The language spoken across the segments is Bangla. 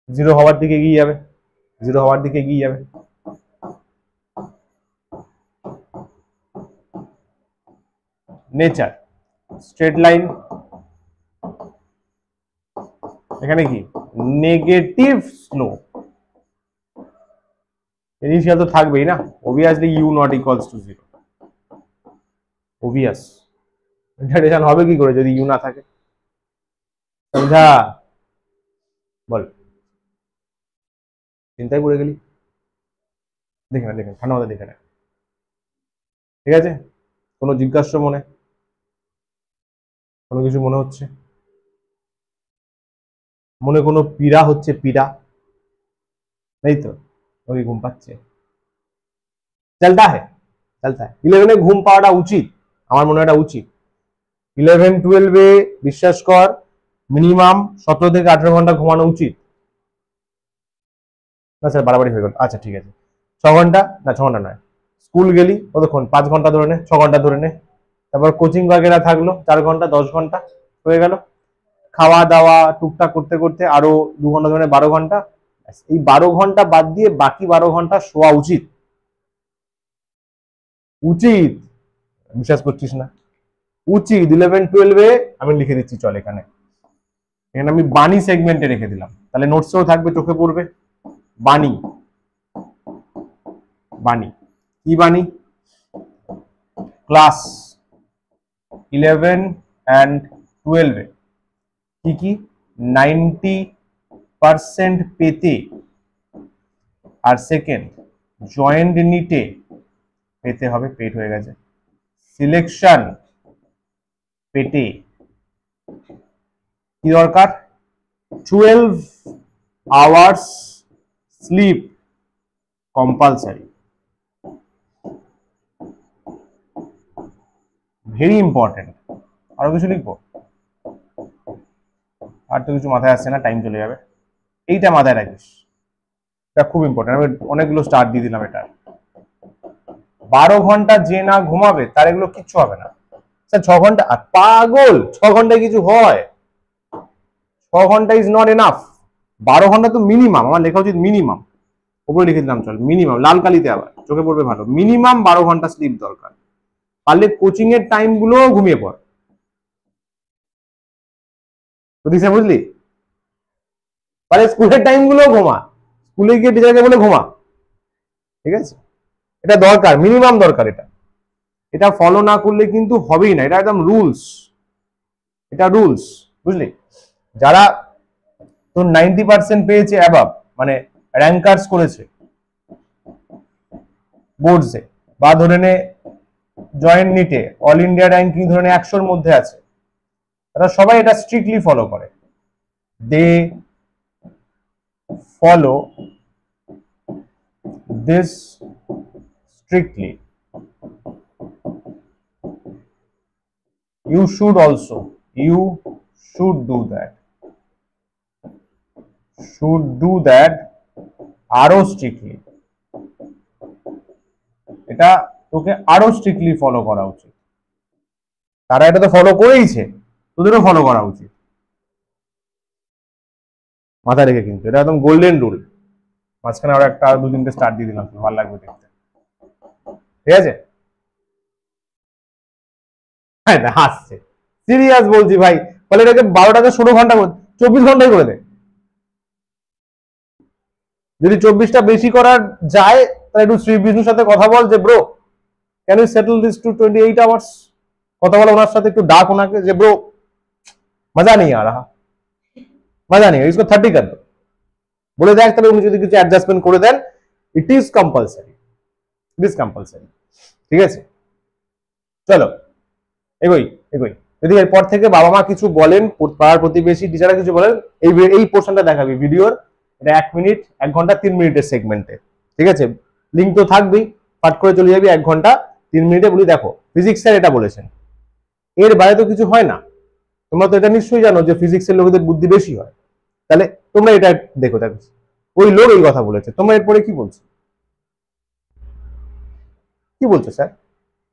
জিরো হওয়ার দিকে এগিয়ে যাবে, জিরো হওয়ার দিকে এগিয়ে যাবে। নেচার স্ট্রেট লাইন, এখানে কি নেগেটিভ স্লোপ, ইনিশিয়াল তো থাকবেই না, obviously u not equals to zero, obvious. Interpretation হবে কি করে যদি ইউ না থাকে? সমঝা? বল, চিন্তায় পড়ে গেলি? দেখে না, দেখে ঠান্ডা মাথায় দেখে না, ঠিক আছে? কোনো জিজ্ঞাসা মনে, কোনো কিছু মনে হচ্ছে? মনে কোনো পীড়া হচ্ছে? পীড়া নেই তো? ওই ঘুম পাচ্ছে, চলতা হ্যাঁ, চলতা হ্যাঁ। 11-এ ঘুম পাওয়াটা উচিত, আমার মনে হয় এটা উচিত। 11-12-এ বিশ্বাস কর মিনিমাম 17 থেকে 18 ঘন্টা ঘুমানো উচিত। না স্যার বাড়াবাড়ি হয়ে গেল, আচ্ছা ঠিক আছে 6 ঘন্টা, না 6 ঘন্টা নয়, স্কুল গেলি কতক্ষণ, 5 ঘন্টা ধরে নে, 6 ঘন্টা ধরে নে, তারপর কোচিং বাগেরা থাকলো 4 ঘন্টা, 10 ঘন্টা হয়ে গেল। খাওয়া দাওয়া টুকটাক করতে করতে আরো 2 ঘন্টা ধরে 12 ঘন্টা। এই 12 ঘন্টা বাদ দিয়ে বাকি 12 ঘন্টা শোয়া উচিত, উচিত। বিশ্বাস করছিস না? উচিত। 11-12-এ আমি লিখে দিচ্ছি, চল এখানে, এখানে আমি বাণী সেগমেন্টে রেখে দিলাম, তাহলে নোটসেও থাকবে, চোখে পড়বে। বাণী, বাণী কি বাণী? ক্লাস 11 and 12-এ কি কি 90% পেতে, আর সেকেন্ড জয়েন্ট নিটে পেতে হবে, পেট হয়ে গেছে, সিলেকশন পেটে কি দরকার? 12 hours sleep compulsory, very important. আরো কিছু লিখবো? আর তো কিছু মাথায় আসছে না, টাইম চলে যাবে। এইটা মাথায় রাখিস, এটা খুব ইম্পর্টেন্ট। আমি অনেকগুলো স্টার দিয়ে দিলাম। এটা 12 ঘন্টা যে না ঘুমাবে তার এগুলো কিচ্ছু হবে না। স্যার 6 ঘন্টা? আর পাগল, 6 ঘন্টায় কিছু হয়? 6 ঘন্টা ইজ নট এনাফ, 12 ঘন্টা তো মিনিমাম, আমার লেখা উচিত মিনিমাম, উপরে লিখে দিলাম চল মিনিমাম, লাল কালিতে আবার চোখে পড়বে ভালো, মিনিমাম 12 ঘন্টা স্লিপ দরকার। পারলে কোচিং এর টাইম গুলো ঘুমিয়ে পড়, বুঝলি? পারলে স্কুলের টাইম গুলো ঘুমা, স্কুলে গিয়ে টিচারকে বলে ঘুমা, ঠিক আছে? এটা দরকার, মিনিমাম দরকার। এটা এটা ফলো না করলে কিন্তু হবেই না, এটা একদম রুলস, এটা রুলস, বুঝলি? যারা তোর 90% পেয়েছে অ্যাবাভ, মানে র্যাঙ্কার্স করেছে বোর্ডসে, বা ধরে নে জয়েন্ট নিটে অল ইন্ডিয়া র্যাঙ্কিং ধরে নে 100-র মধ্যে আছে, তারা সবাই এটা স্ট্রিক্টলি ফলো করে। They follow this strictly. You should also, you should do that, should do that আরো স্ট্রিক্টলি। এটা তোকে আরো স্ট্রিক্টলি ফলো করা উচিত। তারা এটা তো ফলো করেইছে, তোদেরও ফলো করা উচিত, মাথায় রেখে। কিন্তু এটা একদম গোল্ডেন রুল। মাঝখানে আরো একটা 2-3টে স্টার দিয়ে দিলাম, ভালো লাগবে দেখতে, ঠিক আছে? হ্যাঁ হাসছে, সিরিয়াস বলছি ভাই। ফলে এটাকে 12টাকে 16 ঘন্টা 24 ঘন্টায় করে দে। যদি 24টা বেশি করার যায় তাহলে একটু শ্রী বিষ্ণুর সাথে কথা বল যে bro can you settle this to 28 hours. কথা বল ওনার সাথে, একটু ডাক ওনাকে যে ব্রো মজা নেই আ রাহা, মজা নেই, इसको 30 कर दो, বলে দেখ, তাহলে উনি যদি কিছু অ্যাডজাস্টমেন্ট করে দেন। It is compulsory, it is compulsory, ঠিক আছে? চলো এগোই এগোই। যদি এরপর থেকে বাবা মা কিছু বলেন, পাড়ার প্রতিবেশী টিচাররা কিছু বলেন, এই পোর্শনটা দেখাবি ভিডিওর। এটা 1 মিনিট, 1 ঘন্টা 3 মিনিটের সেগমেন্টে, ঠিক আছে? লিঙ্ক তো থাকবেই, পাঠ করে চলে যাবি 1 ঘন্টা 3 মিনিটে। বলি দেখো ফিজিক্স স্যার এটা বলেছেন, এর বাইরে তো কিছু হয় না। তোমরা তো এটা নিশ্চয়ই জানো যে ফিজিক্সের লোকেদের বুদ্ধি বেশি হয়, তাহলে তোমরা এটা দেখো, দেখো ওই লোক এই কথা বলেছে, তোমরা এরপরে কি বলছো? কি বলছো স্যার?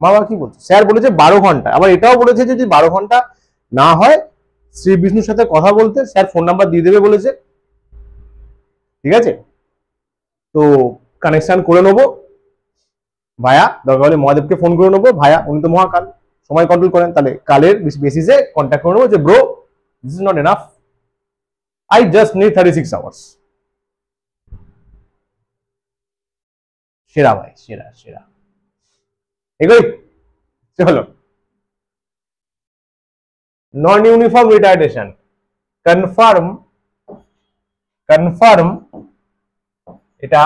বাবা কি বলছে? স্যার বলেছে 12 ঘন্টা, আবার এটাও বলেছে যদি 12 ঘন্টা না হয় শ্রী বিষ্ণুর সাথে কথা বলতে, স্যার ফোন নাম্বার দিয়ে দেবে বলেছে। ঠিক আছে, তো কানেকশন করে নেবো ভায়া, দরকার হলে মহাদেবকে ফোন করে নেবো, ভায়া উনি তো মহাকাল, সময় কন্ট্রোল করেন, তাহলে কালের বেসিসে কন্ট্যাক্ট করে নেবো যে bro this is not enough, I just need 36 hours. সেরা ভাই, সেরা সেরা। এগুলোই চলো। নন ইউনিফর্ম রিটার্ডেশন, কনফার্ম কনফার্ম এটা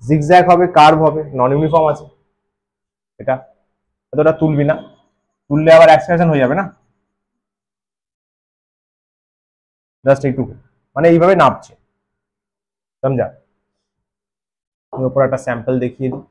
জিগজ্যাগ হবে, কার্ভ হবে, নন ইউনিফর্ম আছে, এটা এতটা তুলবি না, তুললে আবার অ্যাক্সিলারেশন হয়ে যাবে না, জাস্ট এইটুকু, মানে এইভাবে নামছে, সমঝা। ওপর একটা স্যাম্পল দেখিয়ে দিই,